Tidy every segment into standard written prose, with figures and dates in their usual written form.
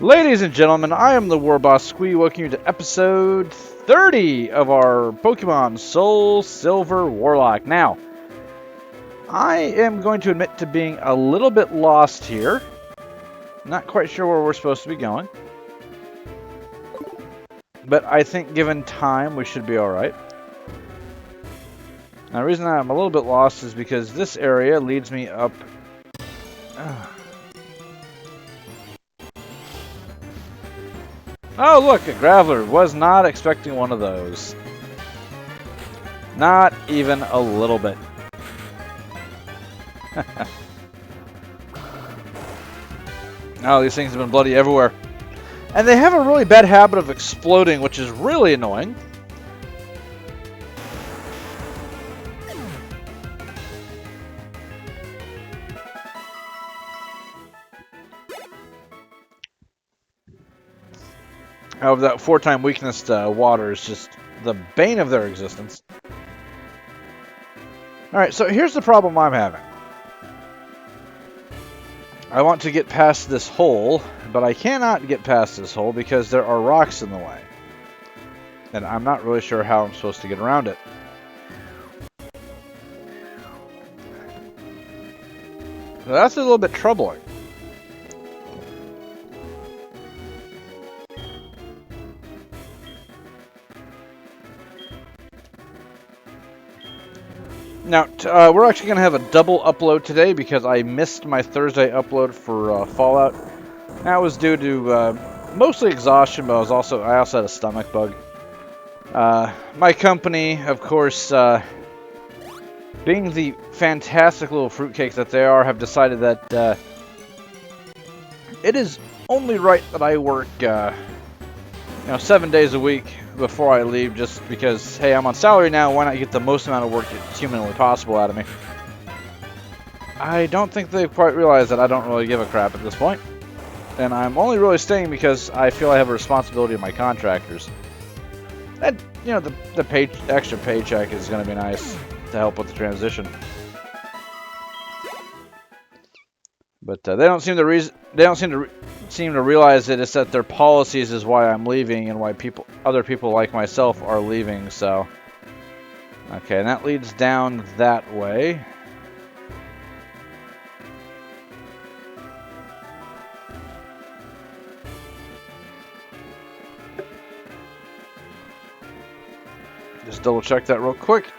Ladies and gentlemen, I am the War Boss Squee, welcoming you to episode 30 of our Pokemon Soul Silver War-Locke. Now, I am going to admit to being a little bit lost here. Not quite sure where we're supposed to be going. But I think given time, we should be alright. Now, the reason I'm a little bit lost is because this area leads me up... Oh, look, a Graveler. Was not expecting one of those. Not even a little bit. Oh, these things have been bloody everywhere. And they have a really bad habit of exploding, which is really annoying. However, that 4-time weakness to water is just the bane of their existence. Alright, so here's the problem I'm having. I want to get past this hole, but I cannot get past this hole because there are rocks in the way. And I'm not really sure how I'm supposed to get around it. So that's a little bit troubling. Now, we're actually going to have a double upload today because I missed my Thursday upload for Fallout. That was due to mostly exhaustion, but I also had a stomach bug. My company, of course, being the fantastic little fruitcakes that they are, have decided that it is only right that I work 7 days a week before I leave, just because, hey, I'm on salary now, why not get the most amount of work that's humanly possible out of me? I don't think they've quite realized that I don't really give a crap at this point. And I'm only really staying because I feel I have a responsibility to my contractors. And, the extra paycheck is going to be nice to help with the transition. But they don't seem to realize that it's that their policies is why I'm leaving and why other people like myself are leaving. So, okay, and that leads down that way. Just double check that real quick.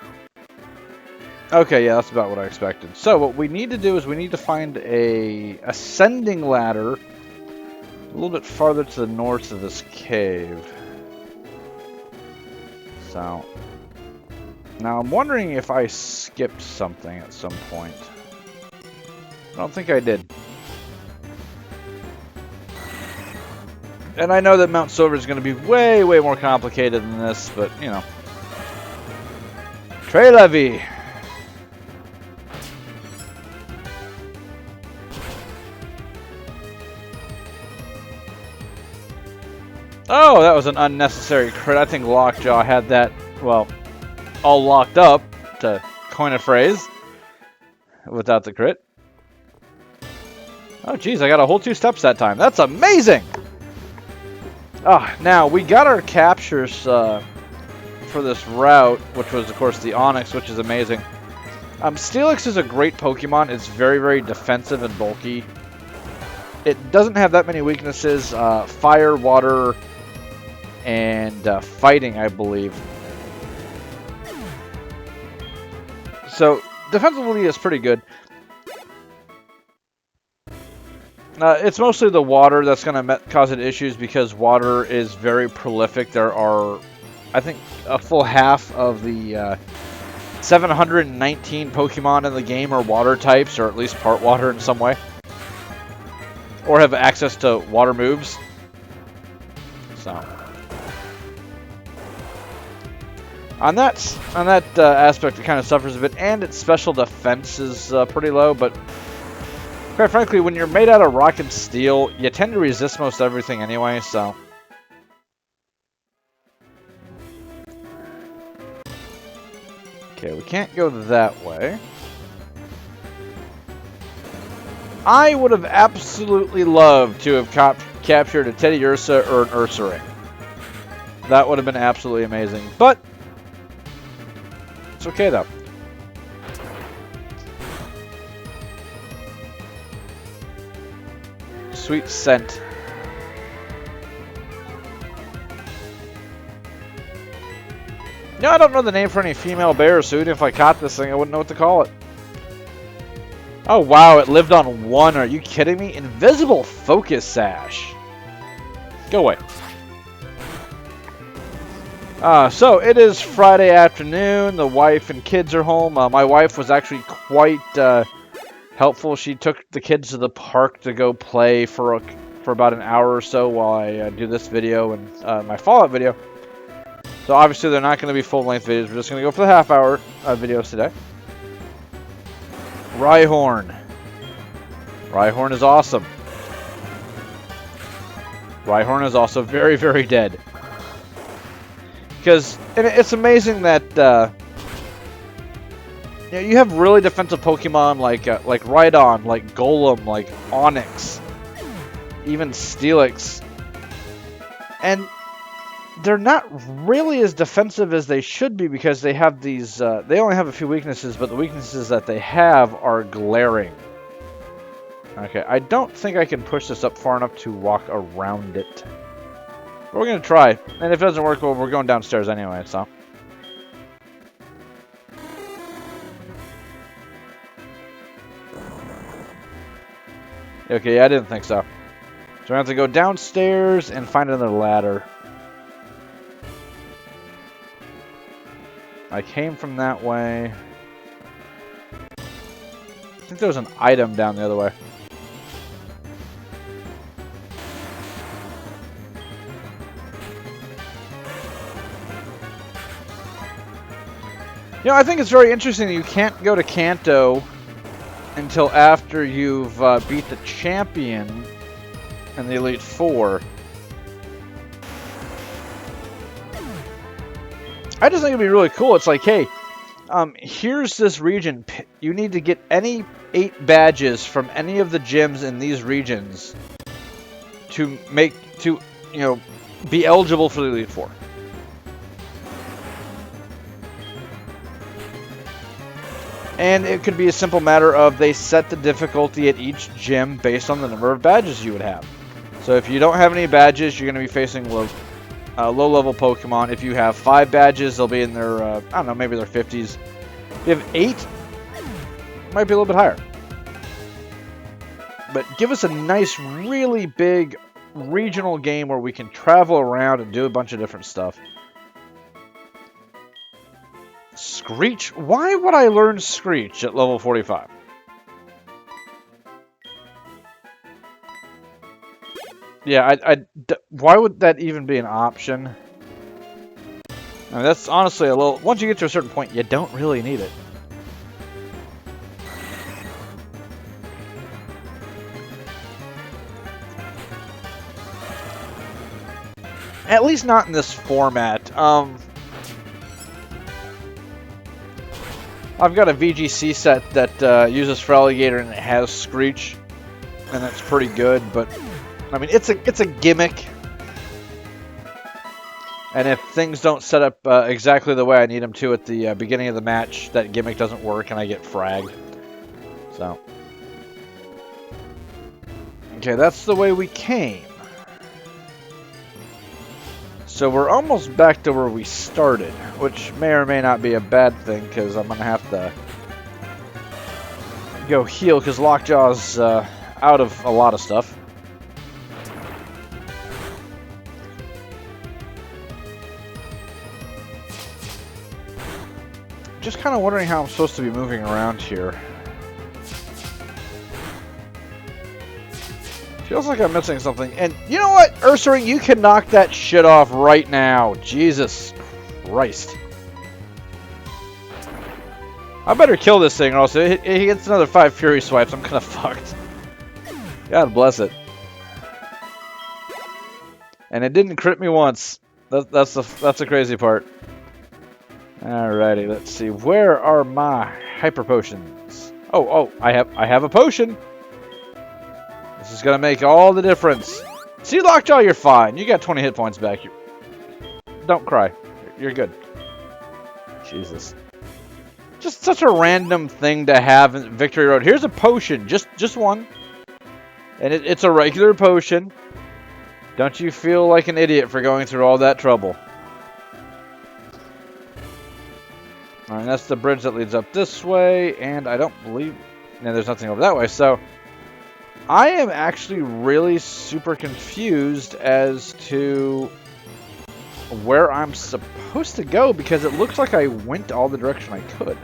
Okay, yeah, that's about what I expected. So what we need to do is we need to find a ascending ladder a little bit farther to the north of this cave. So, now I'm wondering if I skipped something at some point. I don't think I did. And I know that Mount Silver is going to be way, way more complicated than this, but, Trey Levy! Oh, that was an unnecessary crit. I think Lockjaw had that, well, all locked up, to coin a phrase, without the crit. Oh, geez, I got a whole 2 steps that time. That's amazing! Ah, now, we got our captures for this route, which was, of course, the Onyx, which is amazing. Steelix is a great Pokemon. It's very, very defensive and bulky. It doesn't have that many weaknesses. Fire, water, and fighting, I believe. So, defensively, it's pretty good. It's mostly the water that's going to cause it issues because water is very prolific. There are, I think, a full half of the 719 Pokemon in the game are water types, or at least part water in some way. Or have access to water moves. So, on that aspect, it kind of suffers a bit, and its special defense is pretty low. But quite frankly, when you're made out of rock and steel, you tend to resist most everything anyway. So, okay, we can't go that way. I would have absolutely loved to have captured a Teddy Ursa or an Ursa ring. That would have been absolutely amazing. But it's okay though. Sweet scent. No, I don't know the name for any female bear suit. If I caught this thing, I wouldn't know what to call it. Oh, wow, it lived on one. Are you kidding me? Invisible focus sash. Go away. So, it is Friday afternoon. The wife and kids are home. My wife was actually quite helpful. She took the kids to the park to go play for about an hour or so while I do this video and my Fallout video. So obviously they're not going to be full-length videos. We're just going to go for the half-hour videos today. Rhyhorn. Rhyhorn is awesome. Rhyhorn is also very, very dead. Because it's amazing that you know, you have really defensive Pokemon like Rhydon, like Golem, like Onix, even Steelix, and they're not really as defensive as they should be because they have these. They only have a few weaknesses, but the weaknesses that they have are glaring. Okay, I don't think I can push this up far enough to walk around it. But we're gonna try, and if it doesn't work, well, we're going downstairs anyway. So. Okay, I didn't think so. So we have to go downstairs and find another ladder. I came from that way. I think there was an item down the other way. You know, I think it's very interesting that you can't go to Kanto until after you've beat the champion in the Elite Four. I just think it'd be really cool. It's like, hey, here's this region. You need to get any 8 badges from any of the gyms in these regions to be eligible for the Elite Four. And it could be a simple matter of they set the difficulty at each gym based on the number of badges you would have. So if you don't have any badges, you're going to be facing low-level Pokemon. If you have 5 badges, they'll be in their, I don't know, maybe their 50s. If you have 8, it might be a little bit higher. But give us a nice, really big regional game where we can travel around and do a bunch of different stuff. Screech? Why would I learn Screech at level 45? Yeah, why would that even be an option? I mean, that's honestly a little... Once you get to a certain point, you don't really need it. At least not in this format. I've got a VGC set that uses Feraligatr and it has Screech, and that's pretty good. But I mean, it's a gimmick, and if things don't set up exactly the way I need them to at the beginning of the match, that gimmick doesn't work, and I get fragged. So, okay, that's the way we came. So we're almost back to where we started, which may or may not be a bad thing, because I'm going to have to go heal, because Lockjaw's out of a lot of stuff. Just kind of wondering how I'm supposed to be moving around here. Feels like I'm missing something. And you know what, Ursaring, you can knock that shit off right now. Jesus Christ. I better kill this thing, or else if he gets another 5 Fury Swipes, I'm kind of fucked. God bless it. And it didn't crit me once. That's the crazy part. Alrighty, let's see. Where are my hyper potions? Oh, I have a potion. This is gonna make all the difference. See, Lockjaw, you're fine. You got 20 hit points back. Don't cry. You're good. Jesus. Just such a random thing to have in Victory Road. Here's a potion. Just one. And it's a regular potion. Don't you feel like an idiot for going through all that trouble. Alright, that's the bridge that leads up this way. And I don't believe... No, there's nothing over that way. So, I am actually really super confused as to where I'm supposed to go, because it looks like I went all the direction I could.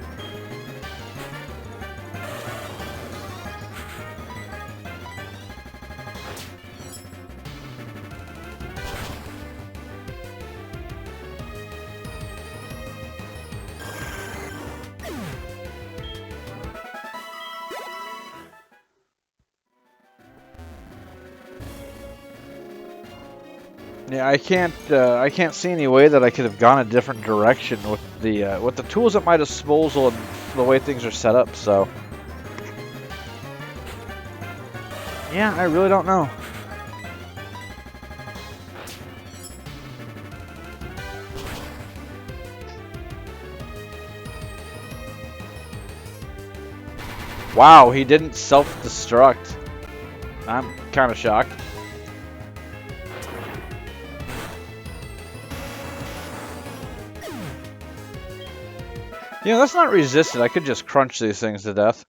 Yeah, I can't see any way that I could have gone a different direction with the tools at my disposal and the way things are set up. So, yeah, I really don't know. Wow, he didn't self-destruct. I'm kind of shocked. You know, that's not resisted. I could just crunch these things to death.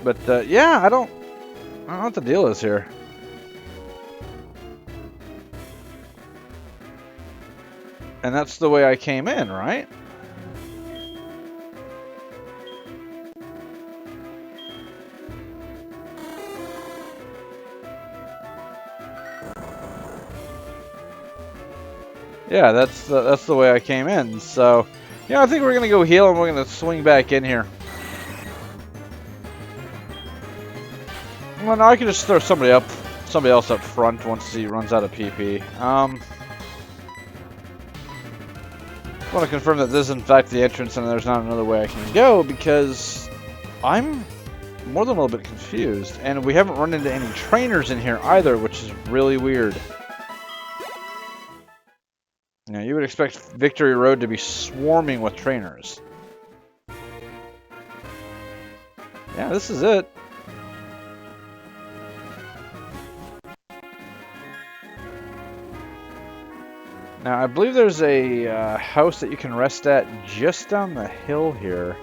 But, yeah, I don't know what the deal is here. And that's the way I came in, right? Yeah, that's the way I came in. So, yeah, I think we're gonna go heal and we're gonna swing back in here. Well, no, I can just throw somebody else up front once he runs out of PP. I want to confirm that this is in fact the entrance and there's not another way I can go, because I'm more than a little bit confused, and we haven't run into any trainers in here either, which is really weird. You know, you would expect Victory Road to be swarming with trainers. Yeah, this is it. Now, I believe there's a house that you can rest at just down the hill here.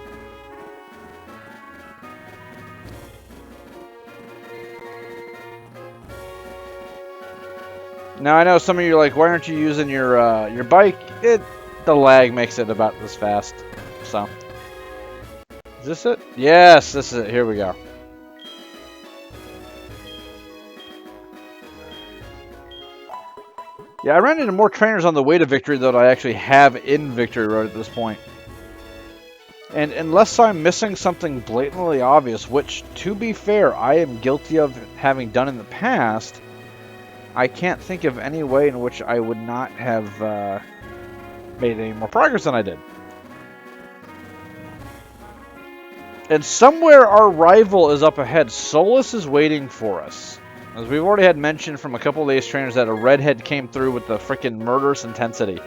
Now, I know some of you are like, why aren't you using your bike? The lag makes it about this fast. So, is this it? Yes, this is it. Here we go. Yeah, I ran into more trainers on the way to Victory than I actually have in Victory Road at this point. And unless I'm missing something blatantly obvious, which, to be fair, I am guilty of having done in the past, I can't think of any way in which I would not have made any more progress than I did. And somewhere our rival is up ahead. Souless is waiting for us. As we've already had mentioned from a couple of these trainers that a redhead came through with the freaking murderous intensity.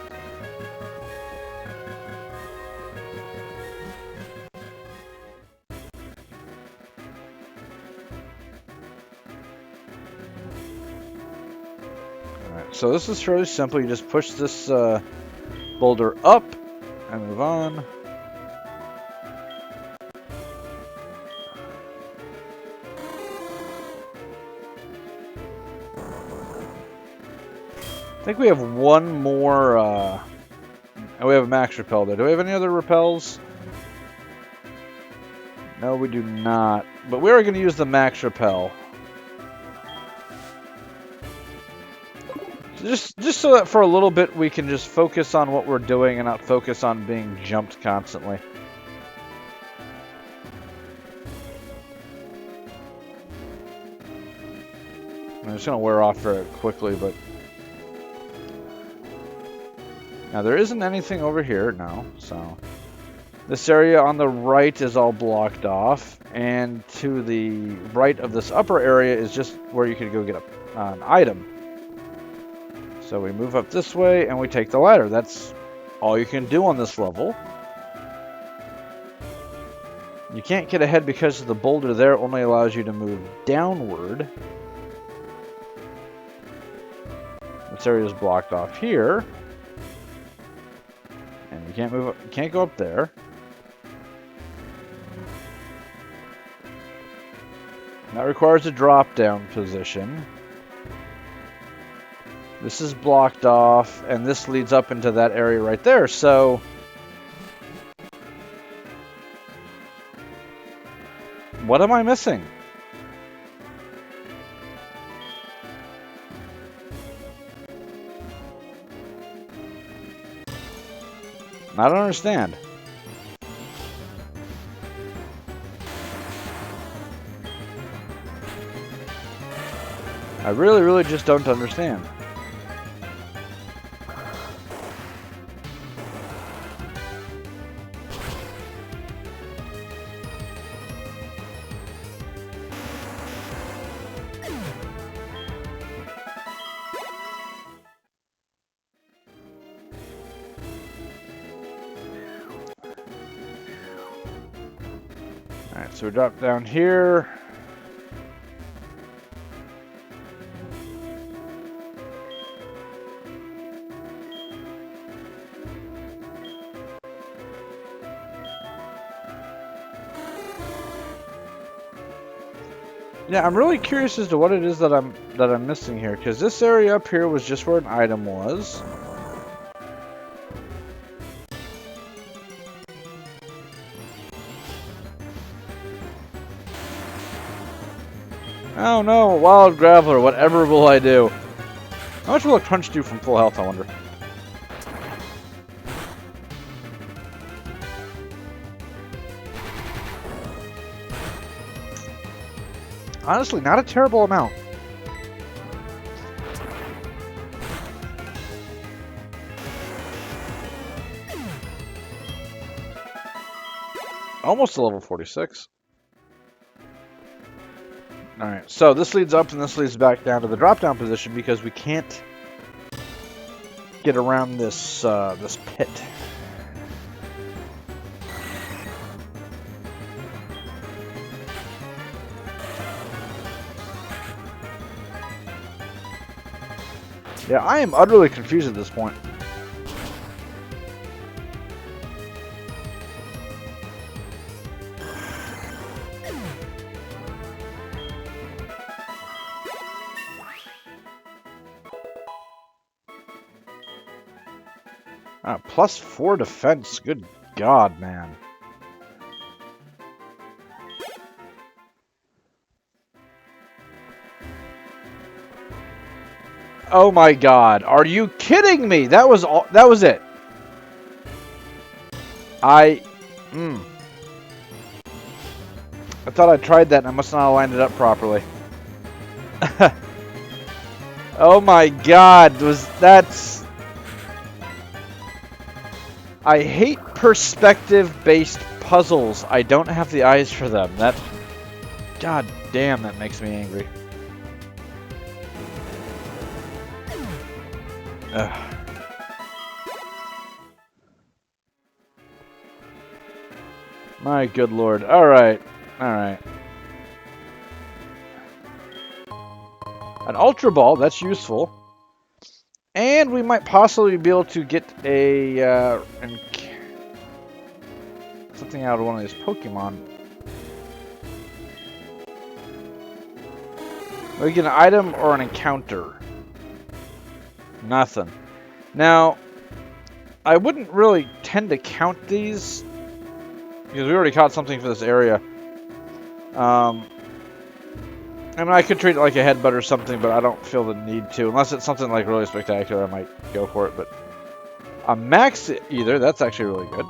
So this is fairly simple. You just push this boulder up and move on. I think we have one more. We have a max repel there. Do we have any other repels? No, we do not. But we are going to use the max repel. Just so that for a little bit we can just focus on what we're doing and not focus on being jumped constantly. I'm just going to wear off very quickly, but... Now there isn't anything over here, no, so... This area on the right is all blocked off, and to the right of this upper area is just where you could go get an item. So we move up this way and we take the ladder. That's all you can do on this level. You can't get ahead because the boulder there only allows you to move downward. This area is blocked off here. And you can't move up, you can't go up there. That requires a drop down position. This is blocked off, and this leads up into that area right there, so what am I missing? I don't understand. I really just don't understand. Alright, so we drop down here. Yeah, I'm really curious as to what it is that I'm missing here, because this area up here was just where an item was. Oh no, wild graveler, whatever will I do? How much will a crunch do from full health, I wonder? Honestly, not a terrible amount. Almost to level 46. Alright, so this leads up and this leads back down to the drop-down position because we can't get around this this pit. Yeah, I am utterly confused at this point. +4 defense. Good God, man. Oh my God! Are you kidding me? That was all. That was it. I thought I tried that and I must not have lined it up properly. Oh my God! That's? I hate perspective-based puzzles. I don't have the eyes for them. That. God damn, that makes me angry. Ugh. My good lord. Alright. Alright. An Ultra Ball, that's useful. And we might possibly be able to get a something out of one of these Pokemon. We get an item or an encounter. Nothing. Now, I wouldn't really tend to count these because we already caught something for this area. I mean, I could treat it like a headbutt or something, but I don't feel the need to. Unless it's something like really spectacular, I might go for it. But a max either, that's actually really good.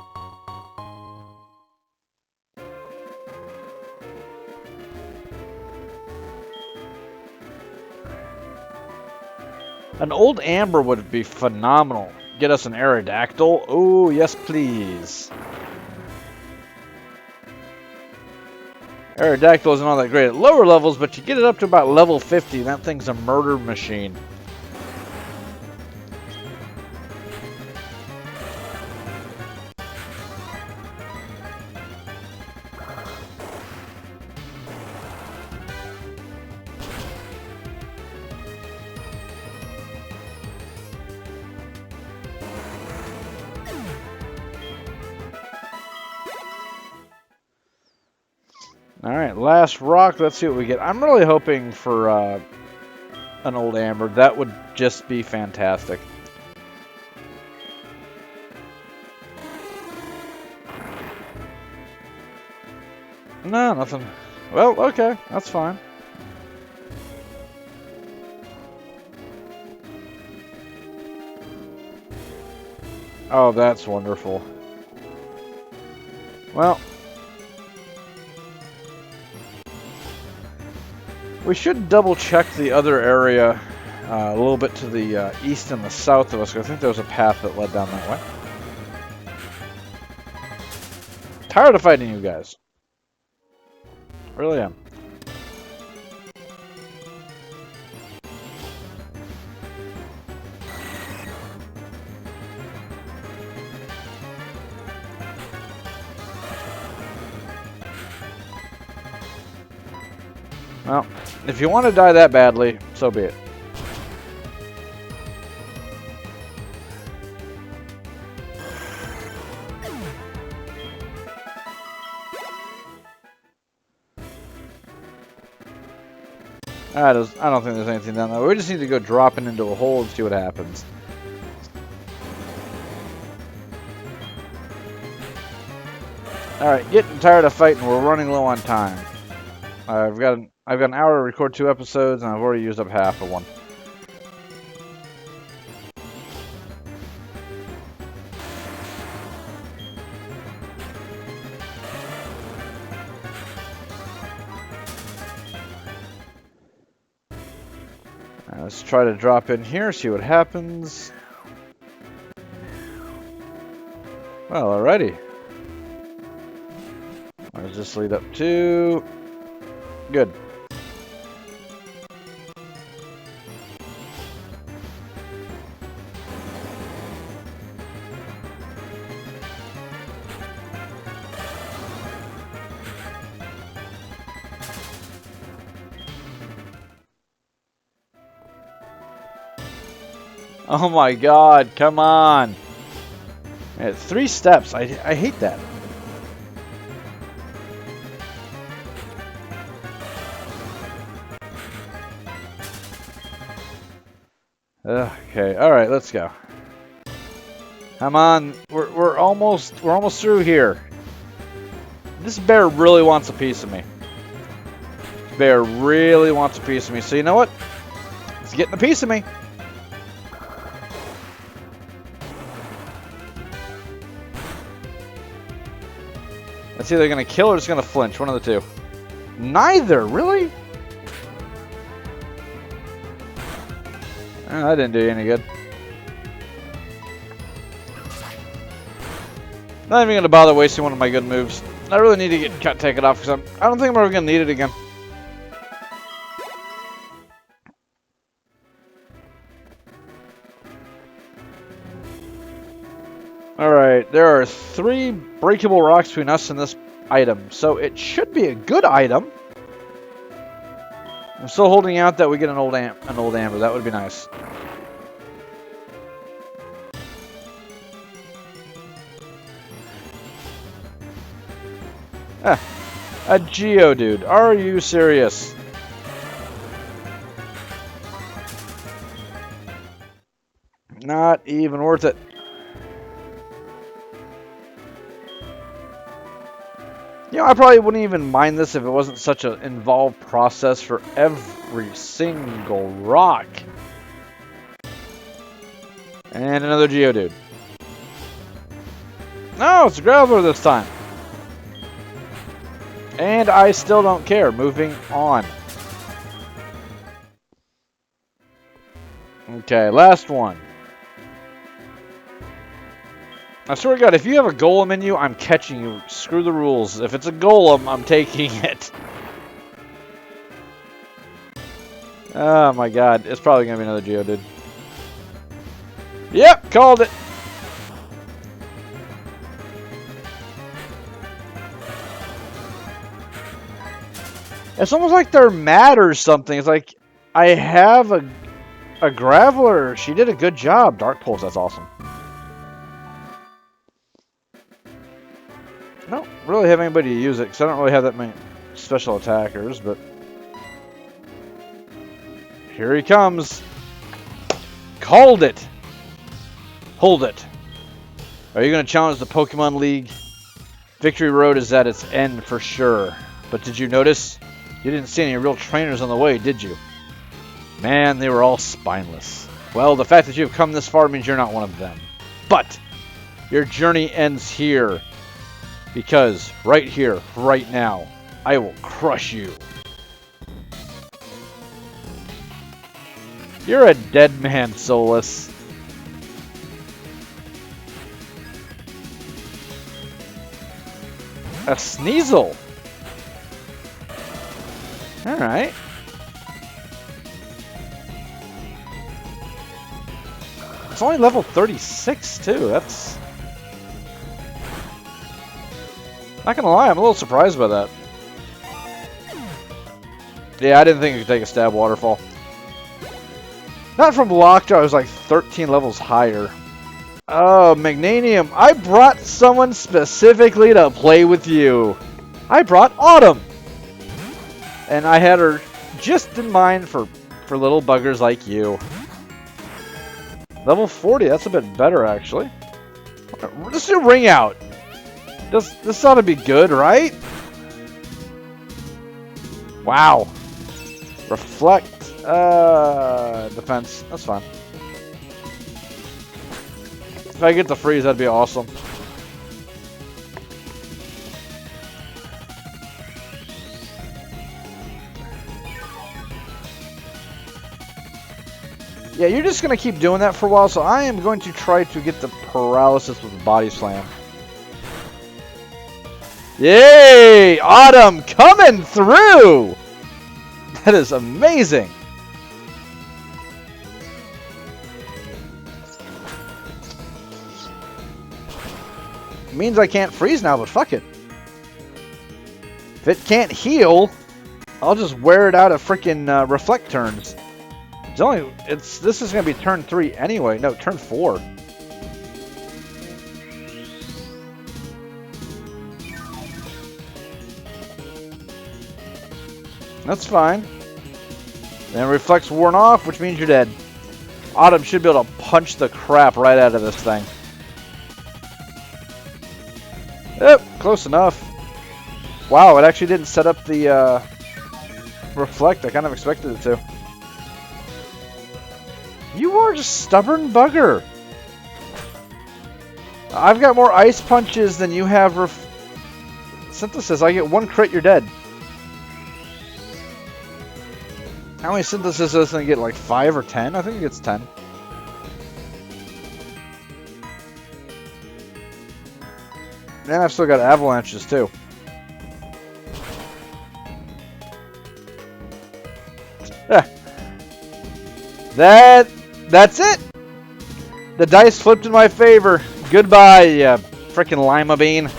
An old amber would be phenomenal. Get us an Aerodactyl. Oh, yes, please. Aerodactyl isn't all that great at lower levels, but you get it up to about level 50, and that thing's a murder machine. Alright, last rock. Let's see what we get. I'm really hoping for an old amber. That would just be fantastic. No, nothing. Well, okay. That's fine. Oh, that's wonderful. Well, we should double check the other area a little bit to the east and the south of us. I think there was a path that led down that way. Tired of fighting you guys. Really am. Well, if you want to die that badly, so be it. I don't think there's anything down there. We just need to go dropping into a hole and see what happens. Alright, getting tired of fighting. We're running low on time. I've got an hour to record 2 episodes, and I've already used up half of one. Let's try to drop in here, see what happens. Well, alrighty. What does this lead up to? Good. Oh my god, come on. Yeah, 3 steps. I hate that. Okay, alright, let's go. Come on, we're almost through here. This bear really wants a piece of me. This bear really wants a piece of me. So you know what? It's getting a piece of me. It's either going to kill or it's going to flinch. One of the two. Neither, really? That didn't do you any good. Not even going to bother wasting one of my good moves. I really need to get cut taken off because I don't think I'm ever going to need it again. Alright, there are 3 breakable rocks between us and this item, so it should be a good item. I'm still holding out that we get an old amber. That would be nice. Ah, a Geodude. Are you serious? Not even worth it. You know, I probably wouldn't even mind this if it wasn't such an involved process for every single rock. And another Geodude. No, it's a Graveler this time. And I still don't care. Moving on. Okay, last one. I swear to God, if you have a golem in you, I'm catching you. Screw the rules. If it's a golem, I'm taking it. Oh my God, it's probably gonna be another Geodude. Yep, called it. It's almost like they're mad or something. It's like, I have a Graveler. She did a good job. Dark Pulse, that's awesome. I don't really have anybody to use it, because I don't really have that many special attackers, but... Here he comes. Called it. Hold it. Are you going to challenge the Pokemon League? Victory Road is at its end for sure. But did you notice? You didn't see any real trainers on the way, did you? Man, they were all spineless. Well, the fact that you've come this far means you're not one of them. But your journey ends here. Because right here, right now, I will crush you. You're a dead man, Souless. A Sneasel. Alright. It's only level 36 too. That's... Not gonna lie, I'm a little surprised by that. Yeah, I didn't think it could take a stab waterfall. Not from Lockjaw, I was like 13 levels higher. Oh, Magnanium. I brought someone specifically to play with you. I brought Autumn. And I had her just in mind for little buggers like you. Level 40, that's a bit better actually. Let's do Ring Out. This ought to be good, right? Wow. Reflect. Defense. That's fine. If I get the freeze, that'd be awesome. Yeah, you're just going to keep doing that for a while, so I am going to try to get the paralysis with the body slam. Yay! Autumn coming through! That is amazing! It means I can't freeze now, but fuck it. If it can't heal, I'll just wear it out of freaking reflect turns. This is gonna be turn 3 anyway. No, turn 4. That's fine. Then reflect's worn off, which means you're dead. Autumn should be able to punch the crap right out of this thing. Yep, close enough. Wow, it actually didn't set up the reflect. I kind of expected it to. You are just stubborn bugger. I've got more ice punches than you have synthesis. I get 1 crit, you're dead. How many synthesis does it get? Like 5 or 10? I think it gets 10. And I've still got avalanches too. That's it. The dice flipped in my favor. Goodbye, you frickin' lima bean.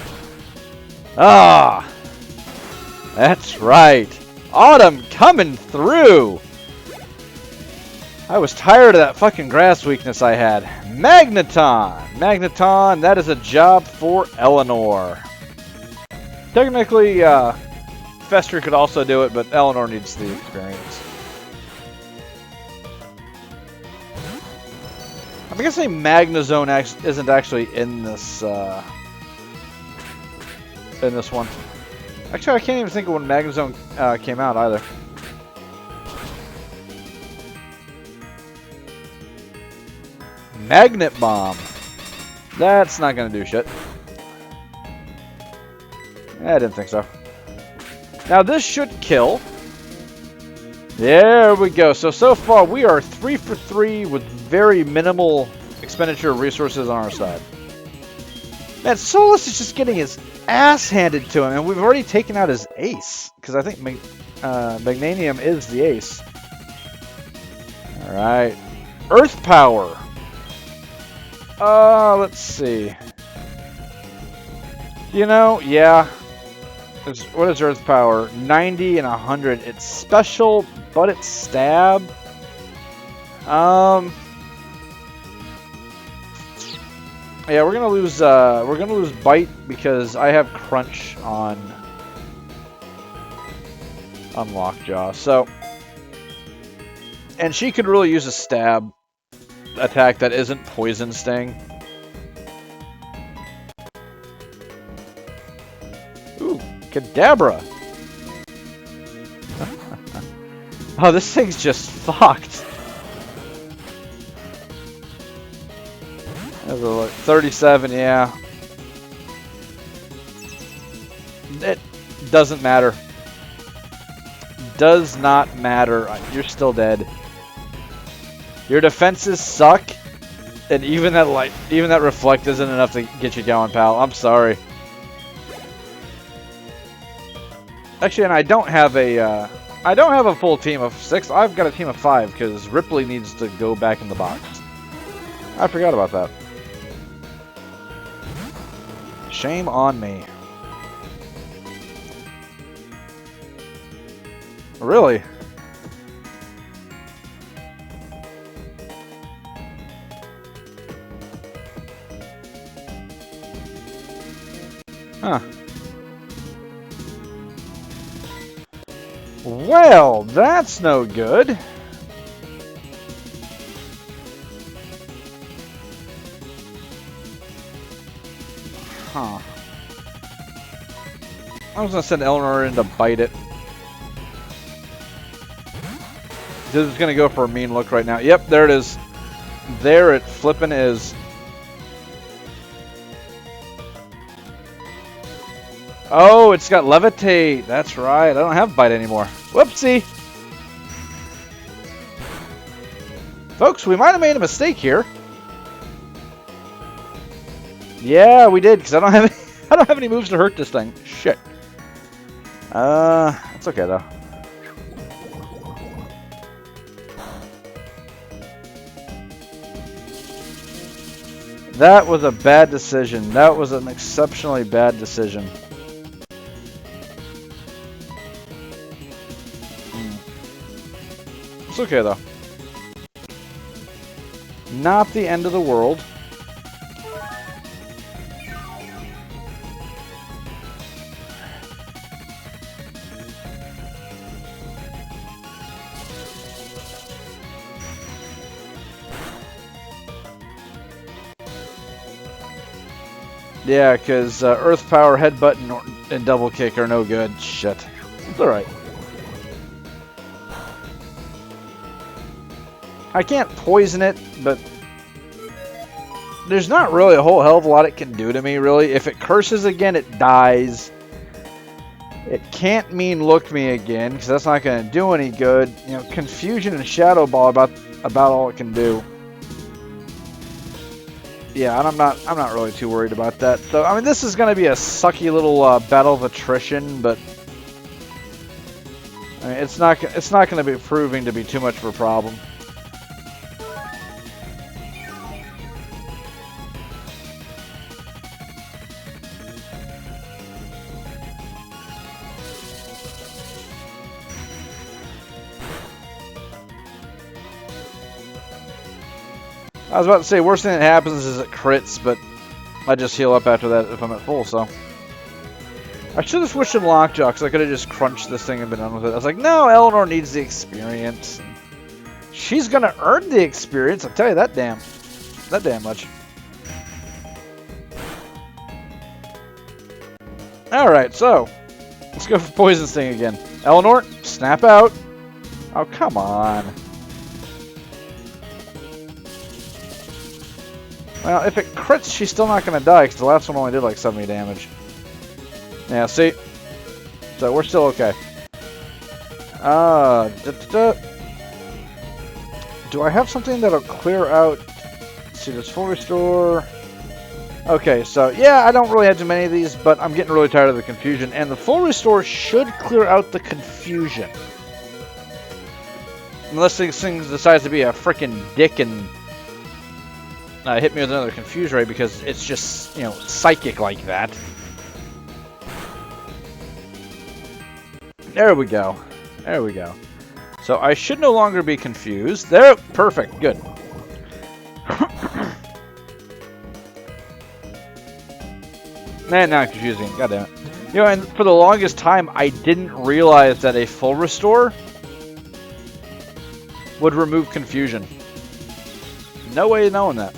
Ah, that's right. Autumn coming through. I was tired of that fucking grass weakness I had. Magneton. Magneton, that is a job for Eleanor. Technically, Fester could also do it, but Eleanor needs the experience. I'm guessing Magnezone isn't actually in this one. Actually, I can't even think of when Magnezone came out either. Magnet Bomb. That's not gonna do shit. I didn't think so. Now this should kill. There we go. So far we are 3 for 3 with very minimal expenditure of resources on our side. Man, Souless is just getting his ass handed to him, and we've already taken out his ace. Because I think Magnanium is the ace. Alright. Earth Power. Let's see. You know, yeah. What is Earth Power? 90 and 100. It's special, but it's stab. Yeah, we're gonna lose bite because I have crunch on Lockjaw. So, and she could really use a stab attack that isn't poison sting. Ooh, Kadabra. Oh, this thing's just fucked. That's a look. 37, yeah. It doesn't matter. Does not matter. You're still dead. Your defenses suck, and even that reflect isn't enough to get you going, pal. I'm sorry. Actually, and I don't have a full team of 6. I've got a team of 5 because Ripley needs to go back in the box. I forgot about that. Shame on me. Really? Huh. Well, that's no good. Huh. I was gonna send Eleanor in to bite it. This is gonna go for a mean look right now. Yep, there it is. There it flippin' is. Oh, it's got levitate. That's right. I don't have bite anymore. Whoopsie. Folks, we might have made a mistake here. Yeah, we did, because I don't have any moves to hurt this thing. Shit. It's okay though. That was a bad decision. That was an exceptionally bad decision. It's okay though. Not the end of the world. Yeah, because Earth Power, Headbutt, and Double Kick are no good. Shit. It's alright. I can't poison it, but there's not really a whole hell of a lot it can do to me, really. If it curses again, it dies. It can't mean look me again, because that's not going to do any good. You know, Confusion and Shadow Ball about all it can do. Yeah, and I'm not really too worried about that. So I mean, this is going to be a sucky little battle of attrition, but I mean, it's not going to be proving to be too much of a problem. I was about to say, worst thing that happens is it crits, but I just heal up after that if I'm at full, so. I should have switched in Lockjaw, because I could have just crunched this thing and been done with it. I was like, no, Eleanor needs the experience. She's going to earn the experience, I'll tell you that damn much. Alright, so, let's go for Poison Sting again. Eleanor, snap out. Oh, come on. Well, if it crits, she's still not going to die, because the last one only did like 70 damage. Yeah, see? So we're still okay. Do I have something that'll clear out? Let's see, there's full restore. Okay, so yeah, I don't really have too many of these, but I'm getting really tired of the confusion, and the full restore should clear out the confusion. Unless this thing decides to be a freaking dick and hit me with another confuse ray because it's just, you know, psychic like that. There we go. There we go. So I should no longer be confused. There, perfect, good. Man, now I'm confusing. God damn it. You know, and for the longest time, I didn't realize that a full restore would remove confusion. No way of knowing that.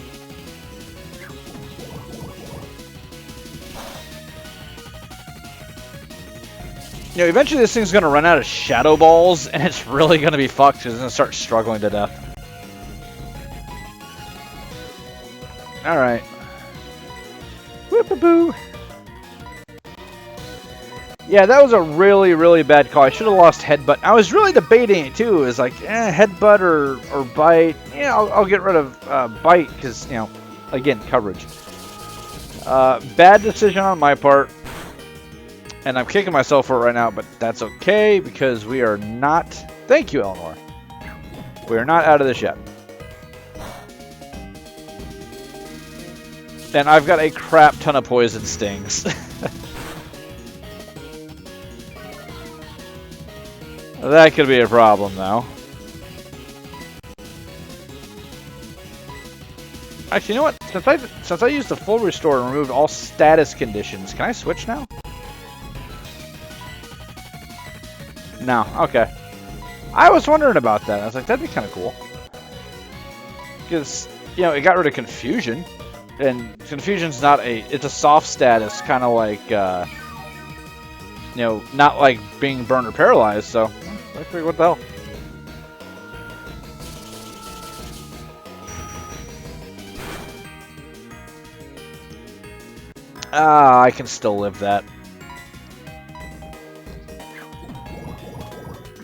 You know, eventually this thing's going to run out of shadow balls, and it's really going to be fucked because it's going to start struggling to death. Alright. Whoop-a-boo. Yeah, that was a really, really bad call. I should have lost headbutt. I was really debating it, too. It was like, headbutt or bite. Yeah, I'll get rid of bite because, you know, again, coverage. Bad decision on my part. And I'm kicking myself for it right now, but that's okay because we are not... Thank you, Eleanor. We are not out of this yet. And I've got a crap ton of poison stings. That could be a problem, though. Actually, you know what? Since I used the full restore and removed all status conditions, can I switch now? No. Okay. I was wondering about that. I was like, that'd be kind of cool. Because, you know, it got rid of confusion. And confusion's not it's a soft status, kind of like, you know, not like being burned or paralyzed, so I figured, what the hell. Ah, I can still live that.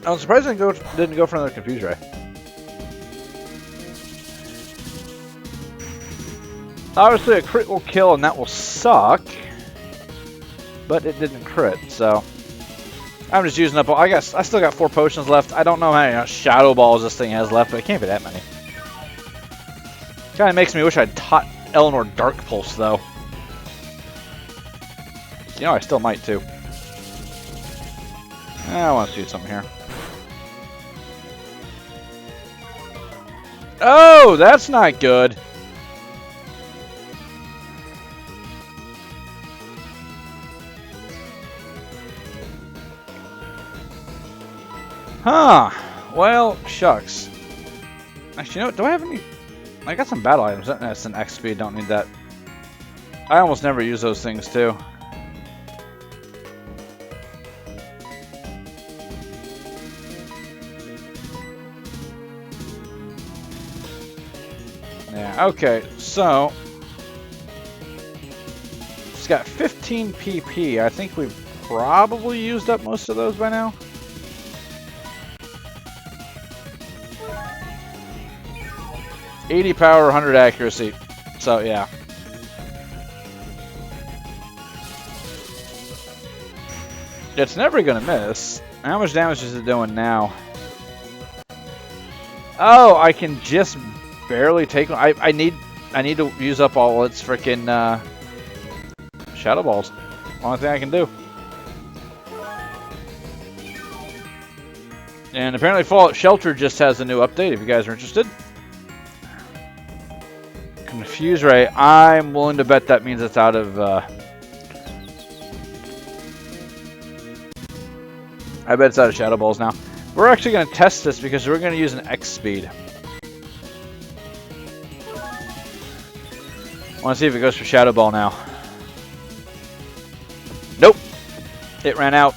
I'm surprised it didn't go for another confuse ray. Obviously a crit will kill and that will suck. But it didn't crit, so I'm just using up all, I still got 4 potions left. I don't know how many shadow balls this thing has left, but it can't be that many. Kinda makes me wish I'd taught Eleanor Dark Pulse though. You know, I still might too. I want to do something here. Oh, that's not good. Huh. Well, shucks. Actually, you know what? Do I have any... I got some battle items. That's an XP. Don't need that. I almost never use those things, too. Yeah, okay. So... It's got 15 PP. I think we've probably used up most of those by now. $80 power, 100 accuracy. So, yeah. It's never gonna miss. How much damage is it doing now? Oh, I can just barely take one. I need to use up all its freaking shadow balls. Only thing I can do. And apparently Fallout Shelter just has a new update if you guys are interested. Confuse Ray, I'm willing to bet that means it's out of, I bet it's out of Shadow Balls now. We're actually going to test this because we're going to use an X speed. I want to see if it goes for Shadow Ball now. Nope. It ran out.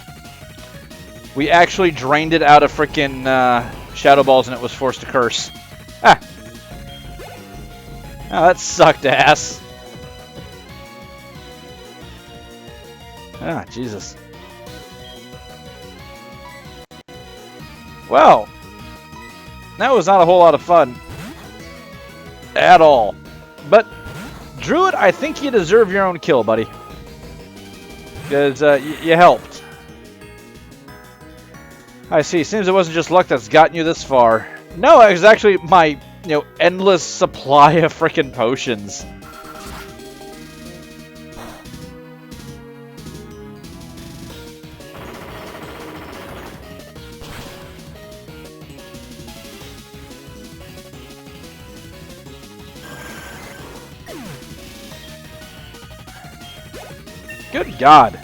We actually drained it out of freaking Shadow Balls and it was forced to curse. Ah. Oh, that sucked ass. Ah, Jesus. Well, that was not a whole lot of fun. At all. But Druid, I think you deserve your own kill, buddy. Because you helped. I see. Seems it wasn't just luck that's gotten you this far. No, it was actually my, endless supply of frickin' potions. Good God.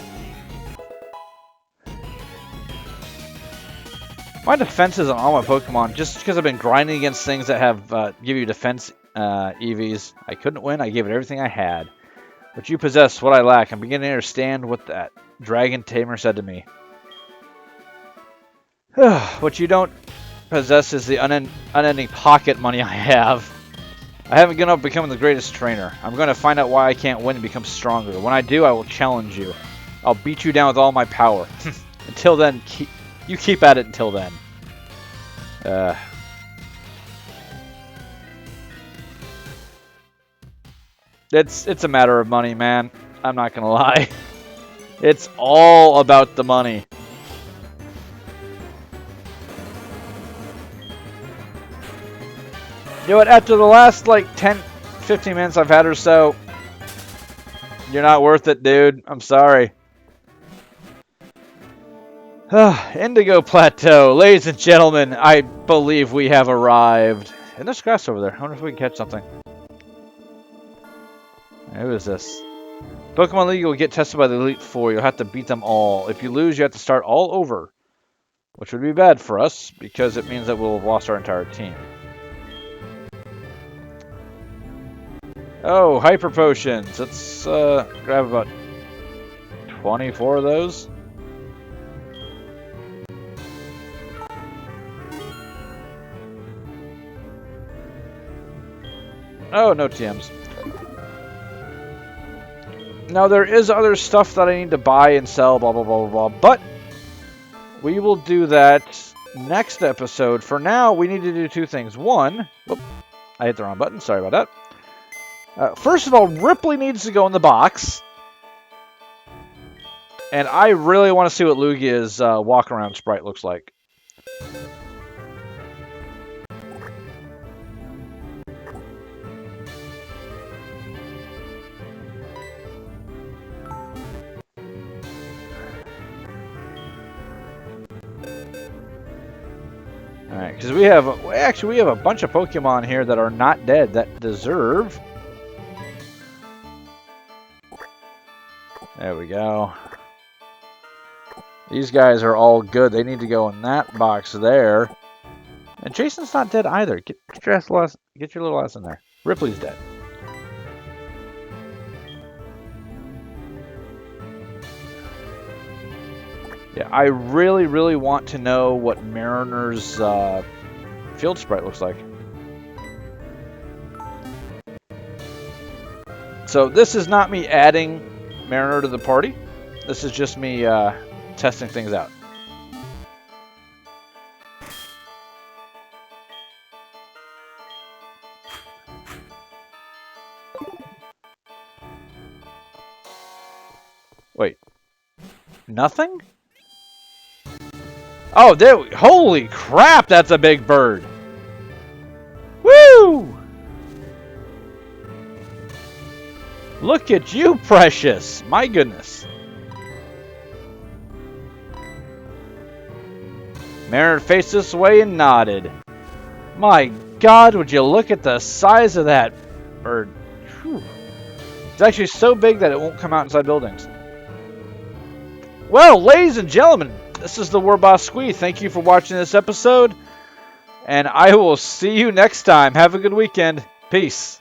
My defenses on all my Pokemon, just because I've been grinding against things that have give you defense EVs. I couldn't win. I gave it everything I had. But you possess what I lack. I'm beginning to understand what that dragon tamer said to me. What you don't possess is the unending pocket money I have. I haven't given up becoming the greatest trainer. I'm going to find out why I can't win and become stronger. When I do, I will challenge you. I'll beat you down with all my power. Until then, you keep at it until then. It's a matter of money, man. I'm not going to lie. It's all about the money. You know what, after the last, 10, 15 minutes I've had or so, you're not worth it, dude. I'm sorry. Indigo Plateau. Ladies and gentlemen, I believe we have arrived. And there's grass over there. I wonder if we can catch something. Who is this? Pokemon League will get tested by the Elite Four. You'll have to beat them all. If you lose, you have to start all over. Which would be bad for us, because it means that we'll have lost our entire team. Oh, Hyper Potions. Let's grab about 24 of those. Oh, no TMs. Now, there is other stuff that I need to buy and sell, blah, blah, blah, blah, blah. But we will do that next episode. For now, we need to do two things. One, whoop, I hit the wrong button. Sorry about that. First of all, Ripley needs to go in the box. And I really want to see what Lugia's walk-around sprite looks like. Alright, because we have a bunch of Pokemon here that are not dead that deserve. There we go. These guys are all good. They need to go in that box there. And Jason's not dead either. Get your little ass in there. Ripley's dead. Yeah, I really, really want to know what Mariner's field sprite looks like. So this is not me adding Mariner to the party. This is just me testing things out. Wait. Nothing? Oh, there. Holy crap, that's a big bird. Woo! Look at you, precious. My goodness. Mariner faced this way and nodded. My God, would you look at the size of that bird. Whew. It's actually so big that it won't come out inside buildings. Well, ladies and gentlemen, this is the War Boss Squee. Thank you for watching this episode, and I will see you next time. Have a good weekend. Peace.